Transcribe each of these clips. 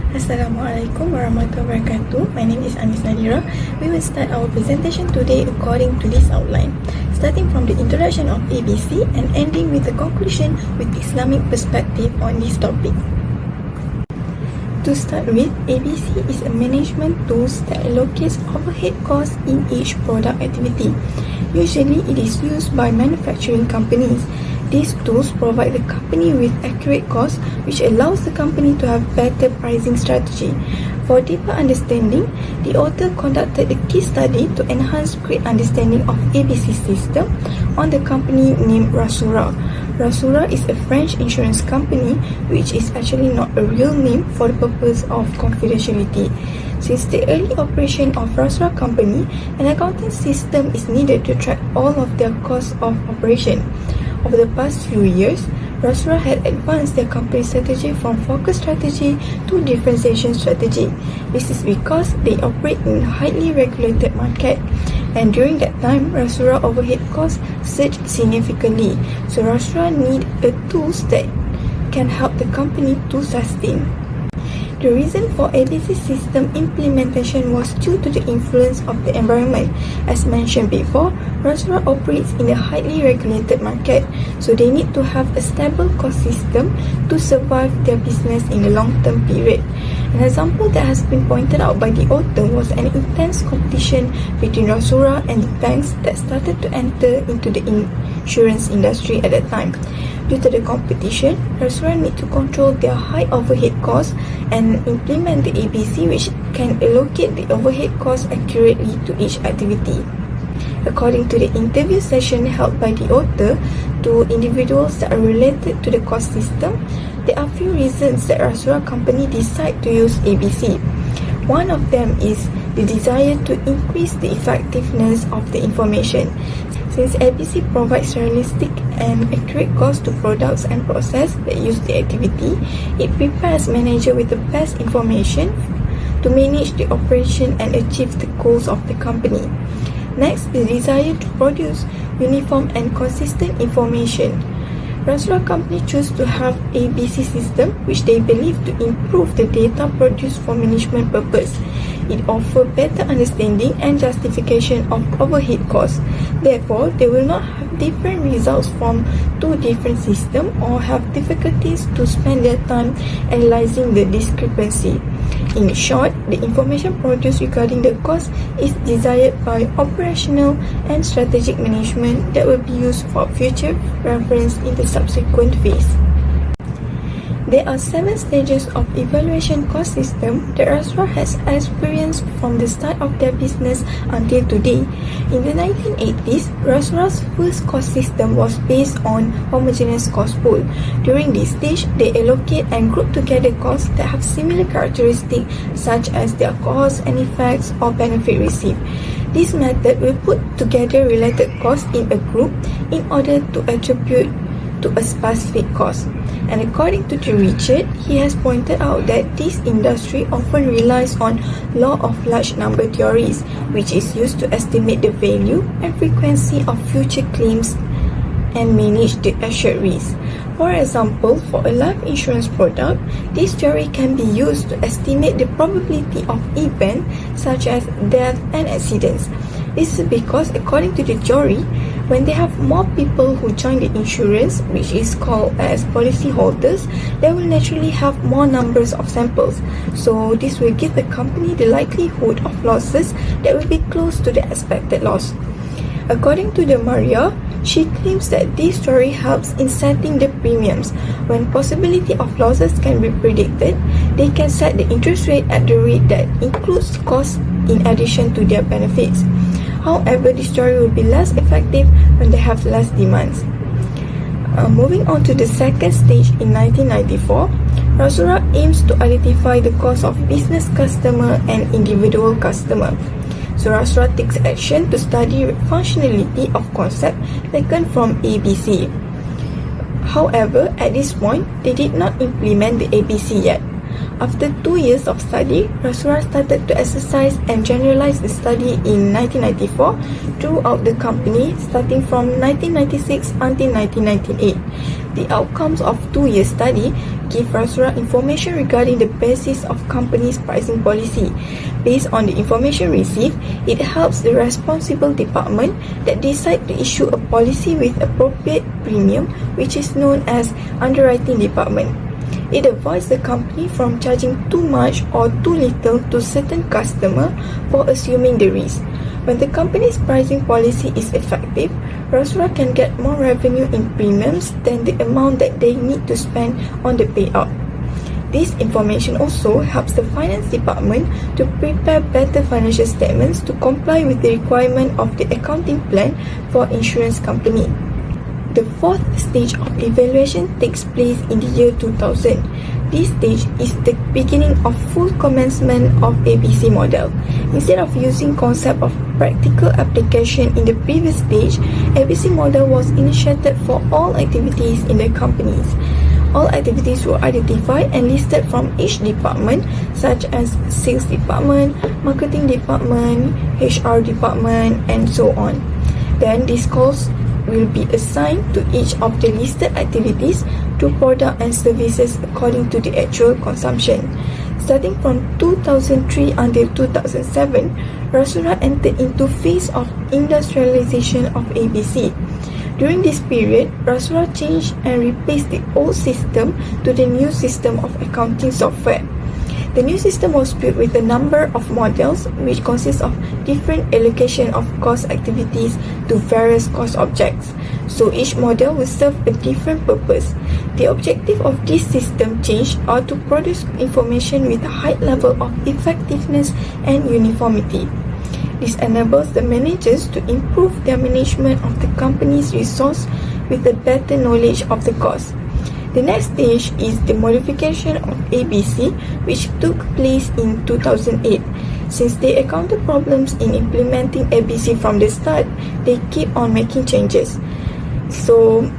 Assalamualaikum warahmatullahi wabarakatuh. My name is Anis Nadira. We will start our presentation today according to this outline, starting from the introduction of ABC and ending with the conclusion with the Islamic perspective on this topic. To start with, ABC is a management tool that allocates overhead costs in each product activity. Usually, it is used by manufacturing companies. These tools provide the company with accurate costs, which allows the company to have better pricing strategy. For deeper understanding, the author conducted a case study to enhance great understanding of ABC system on the company named Rasura. Rasura is a French insurance company, which is actually not a real name for the purpose of confidentiality. Since the early operation of Rasura company, an accounting system is needed to track all of their costs of operation. Over the past few years, Rasura had advanced their company strategy from focus strategy to differentiation strategy. This is because they operate in a highly regulated market. And during that time, Rasura overhead costs surged significantly. So Rasura need a tools that can help the company to sustain. The reason for ABC system implementation was due to the influence of the environment. As mentioned before, Rasura operates in a highly regulated market, so they need to have a stable cost system to survive their business in a long-term period. An example that has been pointed out by the author was an intense competition between Rasura and the banks that started to enter into the insurance industry at that time. Due to the competition, Rasura need to control their high overhead costs and implement the ABC, which can allocate the overhead costs accurately to each activity. According to the interview session held by the author to individuals that are related to the cost system, there are few reasons that Rasura company decide to use ABC. One of them is the desire to increase the effectiveness of the information. Since ABC provides realistic and accurate costs to products and process that use the activity, it prepares manager with the best information to manage the operation and achieve the goals of the company. Next, the desire to produce uniform and consistent information. Rasura company choose to have ABC system, which they believe to improve the data produced for management purpose. It offers better understanding and justification of overhead costs. Therefore, they will not have different results from two different systems or have difficulties to spend their time analyzing the discrepancy. In short, the information produced regarding the cost is desired by operational and strategic management that will be used for future reference in the subsequent phase. There are 7 stages of evaluation cost system that Rasura has experienced from the start of their business until today. In the 1980s, Rasura's first cost system was based on homogeneous cost pool. During this stage, they allocate and group together costs that have similar characteristics such as their costs and effects or benefit received. This method will put together related costs in a group in order to attribute to a specific cost. And according to Richard, he has pointed out that this industry often relies on law of large number theories, which is used to estimate the value and frequency of future claims and manage the assured risk. For example, for a life insurance product, this theory can be used to estimate the probability of events such as death and accidents. This is because, according to the theory, when they have more people who join the insurance, which is called as policy holders, they will naturally have more numbers of samples. So this will give the company the likelihood of losses that will be close to the expected loss. According to the Maria, she claims that this story helps in setting the premiums. When possibility of losses can be predicted, they can set the interest rate at the rate that includes costs in addition to their benefits. However, this story will be less effective when they have less demands. Moving on to the second stage in 1994, Rasura aims to identify the cost of business customer and individual customer. So Rasura takes action to study functionality of concept taken from ABC. However, at this point, they did not implement the ABC yet. After 2 years of study, Rasura started to exercise and generalize the study in 1994 throughout the company, starting from 1996 until 1998. The outcomes of 2-year study give Rasura information regarding the basis of company's pricing policy. Based on the information received, it helps the responsible department that decide to issue a policy with appropriate premium, which is known as underwriting department. It avoids the company from charging too much or too little to certain customer for assuming the risk. When the company's pricing policy is effective, Rasura can get more revenue in premiums than the amount that they need to spend on the payout. This information also helps the finance department to prepare better financial statements to comply with the requirement of the accounting plan for insurance company. The fourth stage of evaluation takes place in the year 2000. This stage is the beginning of full commencement of ABC model. Instead of using concept of practical application in the previous stage, ABC model was initiated for all activities in the companies. All activities were identified and listed from each department, such as sales department, marketing department, HR department, and so on. Then these costs will be assigned to each of the listed activities to product and services according to the actual consumption. Starting from 2003 until 2007, Rasura entered into phase of industrialization of ABC. During this period, Rasura changed and replaced the old system to the new system of accounting software. The new system was built with a number of models which consist of different allocation of cost activities to various cost objects. So each model will serve a different purpose. The objective of this system change are to produce information with a high level of effectiveness and uniformity. This enables the managers to improve their management of the company's resource with a better knowledge of the cost. The next stage is the modification of ABC, which took place in 2008. Since they encountered problems in implementing ABC from the start, they keep on making changes. So,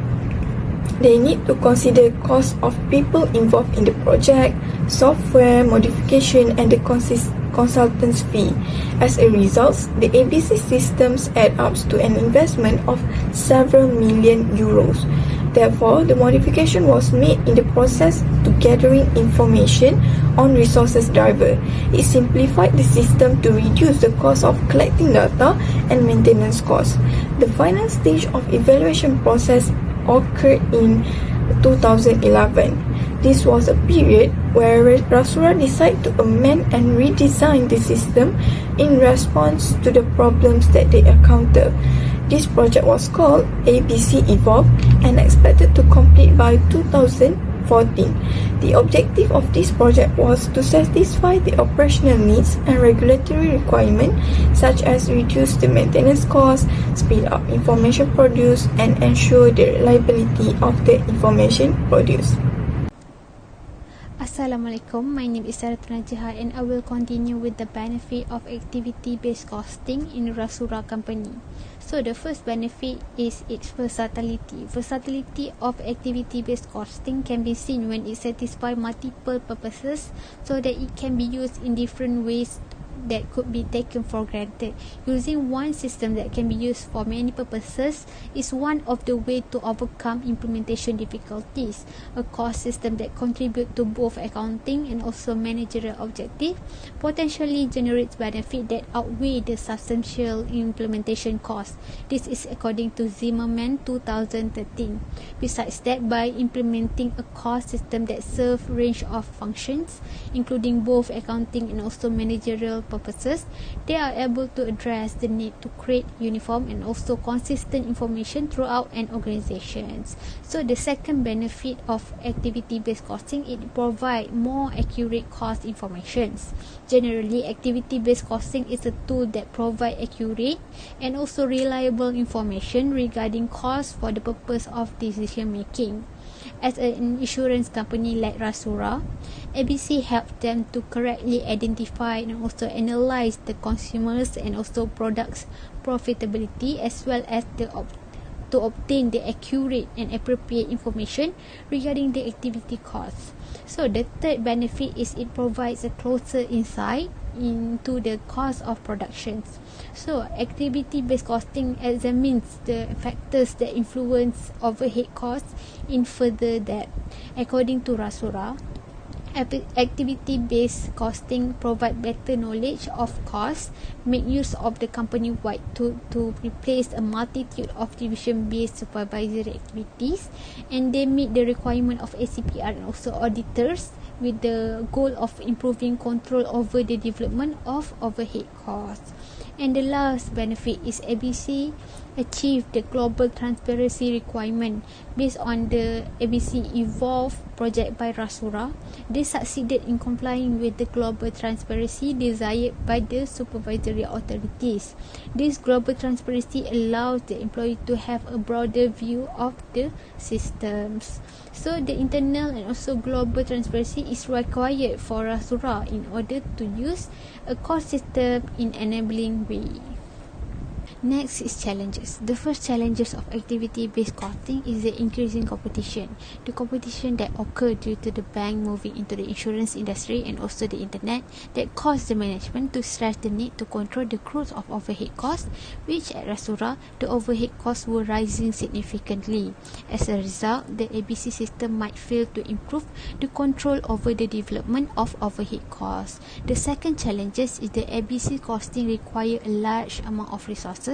they need to consider cost of people involved in the project, software modification, and the consultant's fee. As a result, the ABC systems add up to an investment of several million euros. Therefore, the modification was made in the process to gathering information on resources driver. It simplified the system to reduce the cost of collecting data and maintenance costs. The final stage of evaluation process occurred in 2011. This was a period where Rasura decided to amend and redesign the system in response to the problems that they encountered. This project was called ABC Evolve and expected to complete by 2014. The objective of this project was to satisfy the operational needs and regulatory requirements such as reduce the maintenance costs, speed up information produced, and ensure the reliability of the information produced. Assalamualaikum, my name is Sarah Najihar and I will continue with the benefit of activity-based costing in Rasura company. So the first benefit is its versatility. Versatility of activity-based costing can be seen when it satisfies multiple purposes so that it can be used in different ways that could be taken for granted. Using one system that can be used for many purposes is one of the ways to overcome implementation difficulties. A cost system that contributes to both accounting and also managerial objective potentially generates benefit that outweigh the substantial implementation cost. This is according to Zimmerman 2013. Besides that, by implementing a cost system that serves range of functions, including both accounting and also managerial purposes, they are able to address the need to create uniform and also consistent information throughout an organization. So the second benefit of activity-based costing, it provides more accurate cost information. Generally, activity-based costing is a tool that provides accurate and also reliable information regarding costs for the purpose of decision making. As an insurance company like Rasura, ABC helps them to correctly identify and also analyze the consumers and also products profitability, as well as to obtain the accurate and appropriate information regarding the activity costs. So the third benefit is it provides a closer insight into the cost of productions. So activity-based costing examines the factors that influence overhead costs in further depth. According to Rasura, activity-based costing provide better knowledge of costs, make use of the company-wide to replace a multitude of division-based supervisory activities, and they meet the requirement of ACPR and also auditors with the goal of improving control over the development of overhead costs. And the last benefit is ABC achieved the global transparency requirement based on the ABC Evolve project by Rasura. They succeeded in complying with the global transparency desired by the supervisory authorities. This global transparency allows the employee to have a broader view of the systems. So the internal and also global transparency is required for Rasura in order to use a cost system in enabling way. Next is challenges. The first challenges of activity-based costing is the increasing competition. The competition that occurred due to the bank moving into the insurance industry and also the internet that caused the management to stress the need to control the growth of overhead costs, which at Rasura, the overhead costs were rising significantly. As a result, the ABC system might fail to improve the control over the development of overhead costs. The second challenges is the ABC costing require a large amount of resources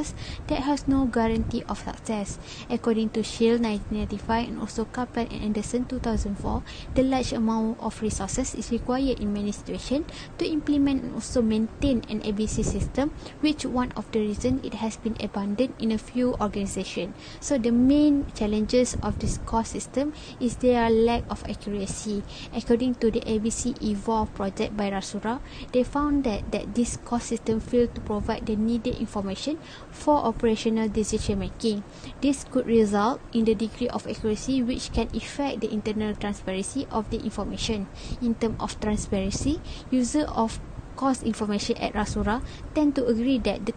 that has no guarantee of success. According to Shield 1995 and also Kaplan and Anderson 2004, the large amount of resources is required in many situations to implement and also maintain an ABC system, which one of the reasons it has been abandoned in a few organizations. So the main challenges of this cost system is their lack of accuracy. According to the ABC Evolve project by Rasura, they found that this cost system failed to provide the needed information for operational decision making. This could result in the degree of accuracy which can affect the internal transparency of the information. In terms of transparency, user of cost information at Rasura tend to agree that the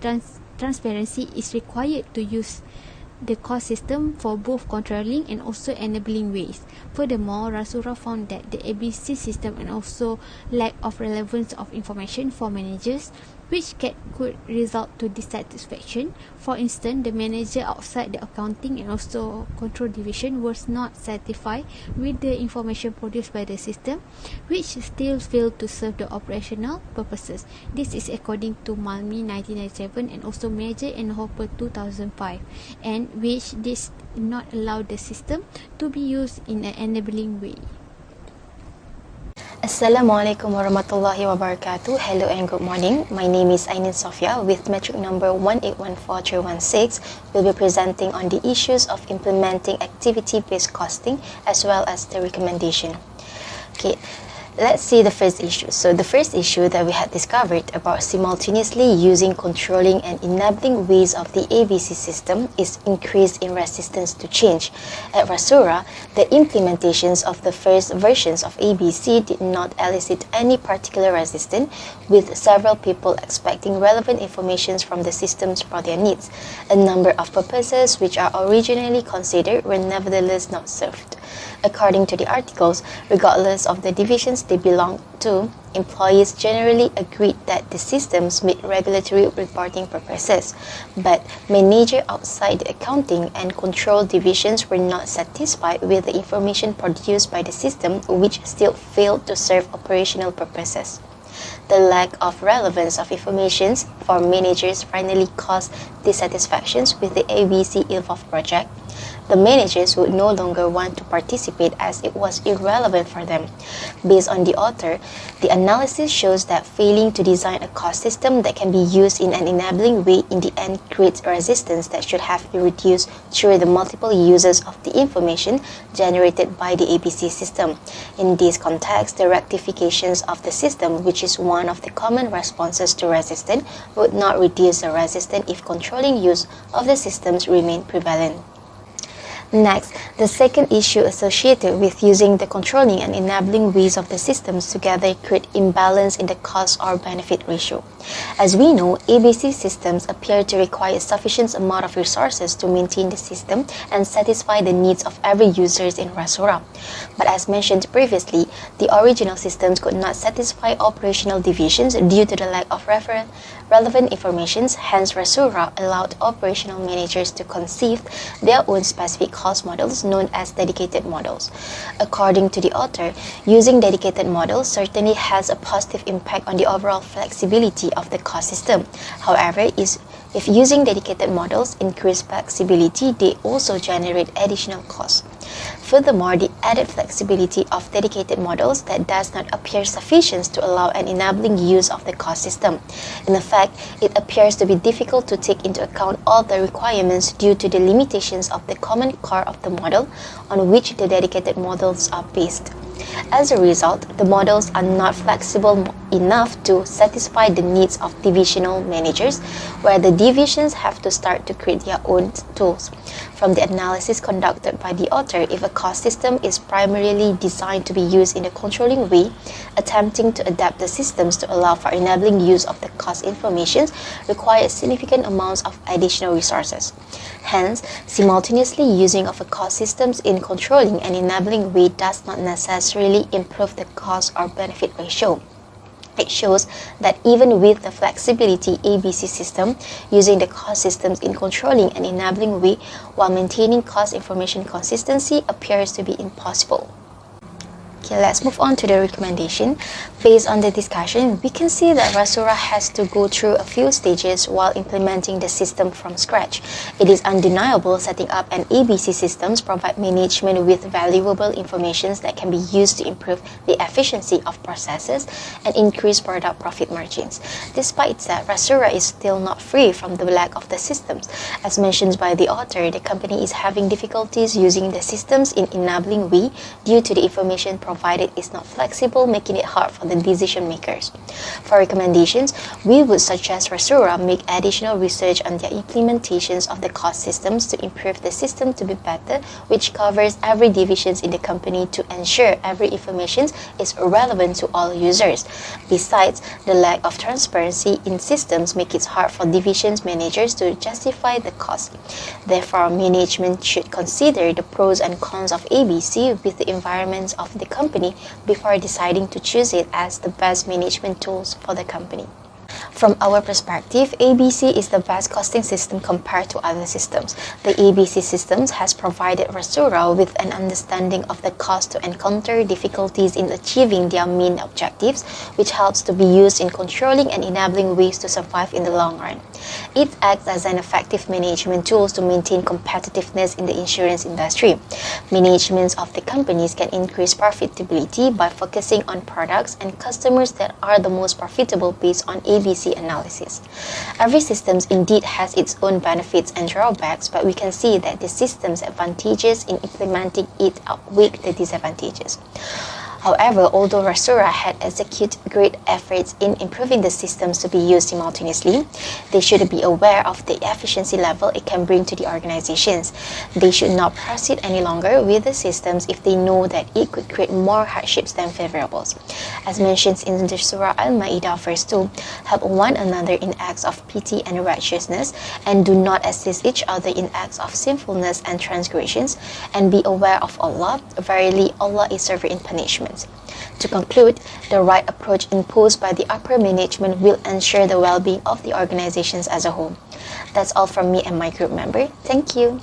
transparency is required to use the cost system for both controlling and also enabling ways. Furthermore, Rasura found that the ABC system and also lack of relevance of information for managers, which could result to dissatisfaction. For instance, the manager outside the accounting and also control division was not satisfied with the information produced by the system, which still failed to serve the operational purposes. This is according to Malmi 1997 and also Major and Hopper 2005, and which this not allow the system to be used in an enabling way. Assalamualaikum warahmatullahi wabarakatuh. Hello and good morning. My name is Ainin Sofia with metric number 1814316. We'll be presenting on the issues of implementing activity-based costing as well as the recommendation. Okay, let's see the first issue. So the first issue that we had discovered about simultaneously using, controlling and enabling ways of the ABC system is increase in resistance to change. At Rasura, the implementations of the first versions of ABC did not elicit any particular resistance, with several people expecting relevant information from the systems for their needs. A number of purposes which are originally considered were nevertheless not served. According to the articles, regardless of the divisions they belong to, employees generally agreed that the systems meet regulatory reporting purposes, but managers outside the accounting and control divisions were not satisfied with the information produced by the system, which still failed to serve operational purposes. The lack of relevance of information for managers finally caused dissatisfactions with the ABC Evolve project. The managers would no longer want to participate as it was irrelevant for them. Based on the author, the analysis shows that failing to design a cost system that can be used in an enabling way in the end creates resistance that should have been reduced through the multiple uses of the information generated by the ABC system. In this context, the rectifications of the system, which is one of the common responses to resistance, would not reduce the resistance if controlling use of the systems remain prevalent. Next, the second issue associated with using the controlling and enabling ways of the systems together create imbalance in the cost or benefit ratio. As we know, ABC systems appear to require sufficient amount of resources to maintain the system and satisfy the needs of every user in Rasura. But as mentioned previously, the original systems could not satisfy operational deviations due to the lack of relevant information. Hence, Rasura allowed operational managers to conceive their own specific cost models known as dedicated models. According to the author, using dedicated models certainly has a positive impact on the overall flexibility of the cost system. However, if using dedicated models increase flexibility, they also generate additional costs. Furthermore, the added flexibility of dedicated models that does not appear sufficient to allow an enabling use of the cost system. In effect, it appears to be difficult to take into account all the requirements due to the limitations of the common core of the model on which the dedicated models are based. As a result, the models are not flexible enough to satisfy the needs of divisional managers, where the divisions have to start to create their own tools. From the analysis conducted by the author, if a cost system is primarily designed to be used in a controlling way, attempting to adapt the systems to allow for enabling use of the cost information requires significant amounts of additional resources. Hence, simultaneously using of a cost systems in controlling and enabling way does not necessarily improve the cost or benefit ratio. It shows that even with the flexibility ABC system, using the cost systems in controlling and enabling way while maintaining cost information consistency appears to be impossible. Okay, let's move on to the recommendation. Based on the discussion, we can see that Rasura has to go through a few stages while implementing the system from scratch. It is undeniable setting up an ABC systems provide management with valuable information that can be used to improve the efficiency of processes and increase product profit margins. Despite that, Rasura is still not free from the lack of the systems. As mentioned by the author, the company is having difficulties using the systems in enabling way due to the information provided is not flexible, making it hard for the decision makers. For recommendations, we would suggest Rasura make additional research on their implementations of the cost systems to improve the system to be better, which covers every division in the company to ensure every information is relevant to all users. Besides, the lack of transparency in systems makes it hard for divisions managers to justify the cost. Therefore, management should consider the pros and cons of ABC with the environments of the company before deciding to choose it as the best management tools for the company. From our perspective, ABC is the best costing system compared to other systems. The ABC systems has provided Rasura with an understanding of the cost to encounter difficulties in achieving their main objectives, which helps to be used in controlling and enabling ways to survive in the long run. It acts as an effective management tool to maintain competitiveness in the insurance industry. Management of the companies can increase profitability by focusing on products and customers that are the most profitable based on ABC analysis. Every system indeed has its own benefits and drawbacks, but we can see that the system's advantages in implementing it outweigh the disadvantages. However, although Rasura had executed great efforts in improving the systems to be used simultaneously, they should be aware of the efficiency level it can bring to the organizations. They should not proceed any longer with the systems if they know that it could create more hardships than favorables. As mentioned in the Surah Al-Ma'idah verse 2, help one another in acts of pity and righteousness, and do not assist each other in acts of sinfulness and transgressions, and be aware of Allah. Verily, Allah is severe in punishment. To conclude, the right approach imposed by the upper management will ensure the well-being of the organizations as a whole. That's all from me and my group member. Thank you.